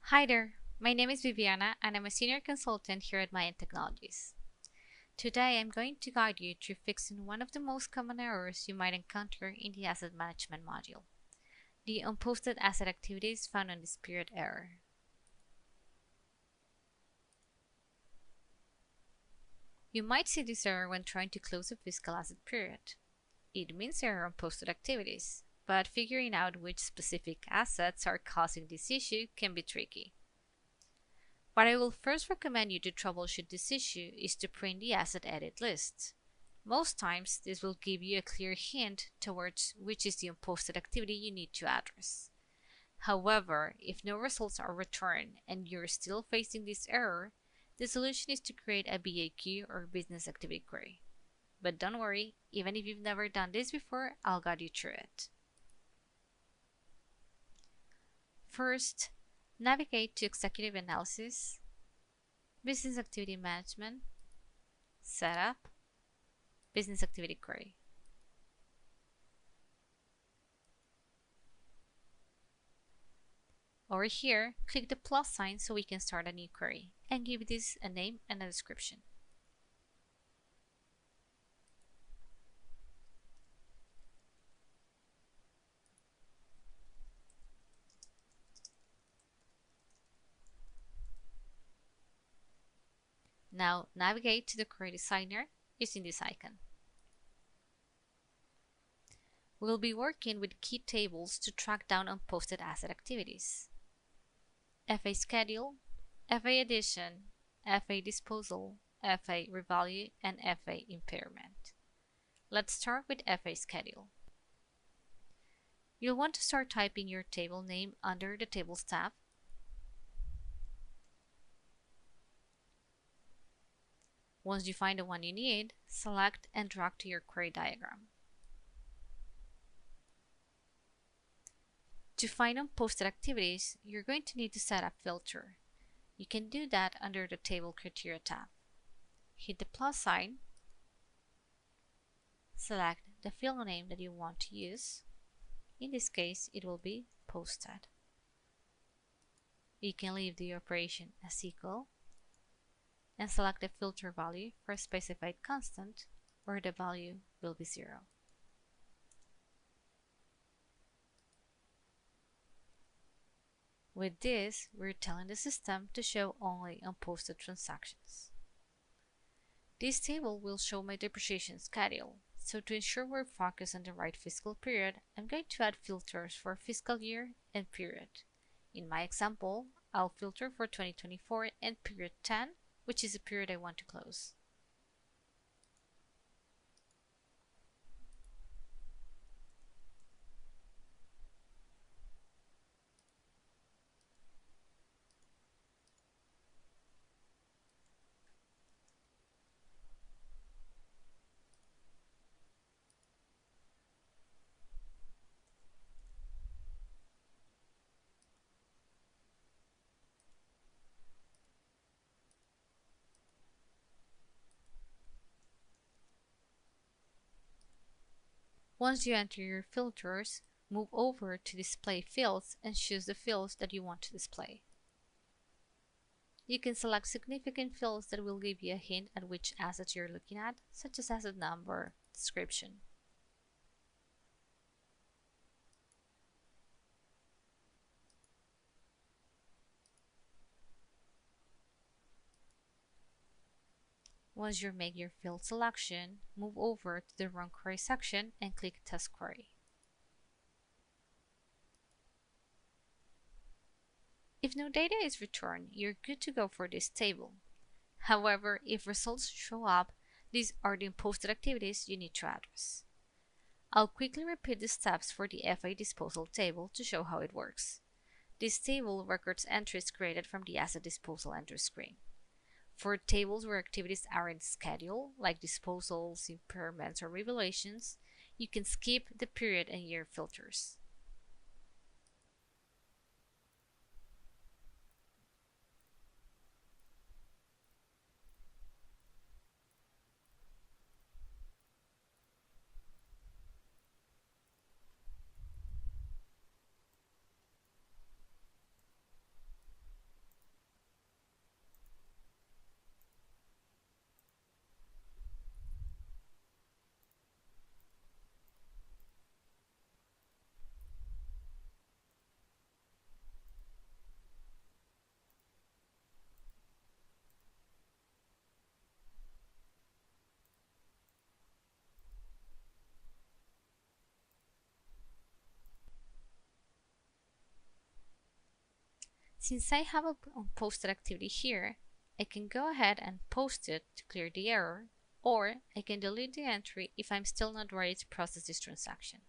Hi there, my name is Viviana and I'm a senior consultant here at Mayan Technologies. Today I'm going to guide you through fixing one of the most common errors you might encounter in the asset management module, the unposted asset activities found on this period error. You might see this error when trying to close a fiscal asset period. It means error on posted activities, but figuring out which specific assets are causing this issue can be tricky. What I will first recommend you to troubleshoot this issue is to print the asset edit list. Most times, this will give you a clear hint towards which is the unposted activity you need to address. However, if no results are returned and you're still facing this error, the solution is to create a BAQ or business activity query. But don't worry, even if you've never done this before, I'll guide you through it. First, navigate to Executive Analysis, Business Activity Management, Setup, Business Activity Query. Over here, click the plus sign so we can start a new query and give this a name and a description. Now navigate to the query designer using this icon. We'll be working with key tables to track down unposted asset activities: FA schedule, FA addition, FA disposal, FA revalue, and FA impairment. Let's start with FA schedule. You'll want to start typing your table name under the Tables tab. Once you find the one you need, select and drag to your query diagram. To find unposted activities, you're going to need to set a filter. You can do that under the Table Criteria tab. Hit the plus sign, select the field name that you want to use. In this case, it will be posted. You can leave the operation as equal and select the filter value for a specified constant, where the value will be 0. With this, we're telling the system to show only unposted transactions. This table will show my depreciation schedule, so to ensure we're focused on the right fiscal period, I'm going to add filters for fiscal year and period. In my example, I'll filter for 2024 and period 10, which is the period I want to close. Once you enter your filters, move over to Display Fields and choose the fields that you want to display. You can select significant fields that will give you a hint at which assets you're looking at, such as asset number, description. Once you make your field selection, move over to the Run Query section and click Test Query. If no data is returned, you're good to go for this table. However, if results show up, these are the unposted activities you need to address. I'll quickly repeat the steps for the FA disposal table to show how it works. This table records entries created from the asset disposal entry screen. For tables where activities aren't scheduled, like disposals, impairments, or revelations, you can skip the period and year filters. Since I have a unposted activity here, I can go ahead and post it to clear the error, or I can delete the entry if I'm still not ready to process this transaction.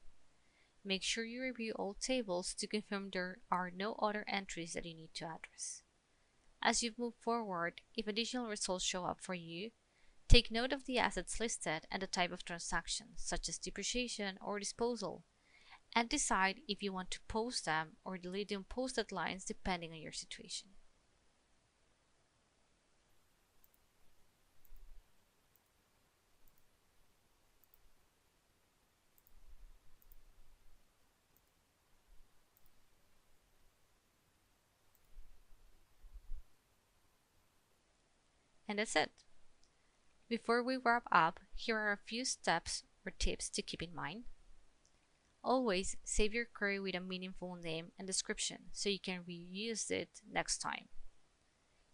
Make sure you review all tables to confirm there are no other entries that you need to address. As you move forward, if additional results show up for you, take note of the assets listed and the type of transaction, such as depreciation or disposal, and decide if you want to post them or delete the unposted lines depending on your situation. And that's it. Before we wrap up, here are a few steps or tips to keep in mind. Always save your query with a meaningful name and description so you can reuse it next time.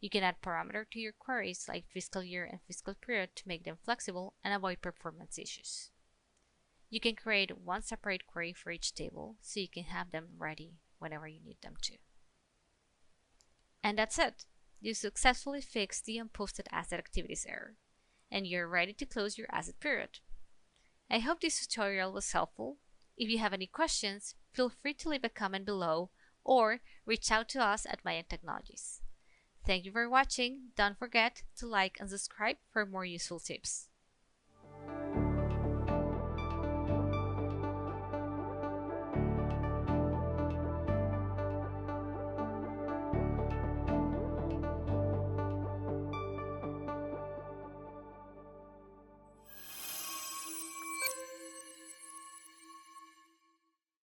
You can add parameters to your queries like fiscal year and fiscal period to make them flexible and avoid performance issues. You can create one separate query for each table so you can have them ready whenever you need them to. And that's it. You successfully fixed the unposted asset activities error, and you're ready to close your asset period. I hope this tutorial was helpful. If you have any questions, feel free to leave a comment below or reach out to us at Mayan Technologies. Thank you for watching. Don't forget to like and subscribe for more useful tips.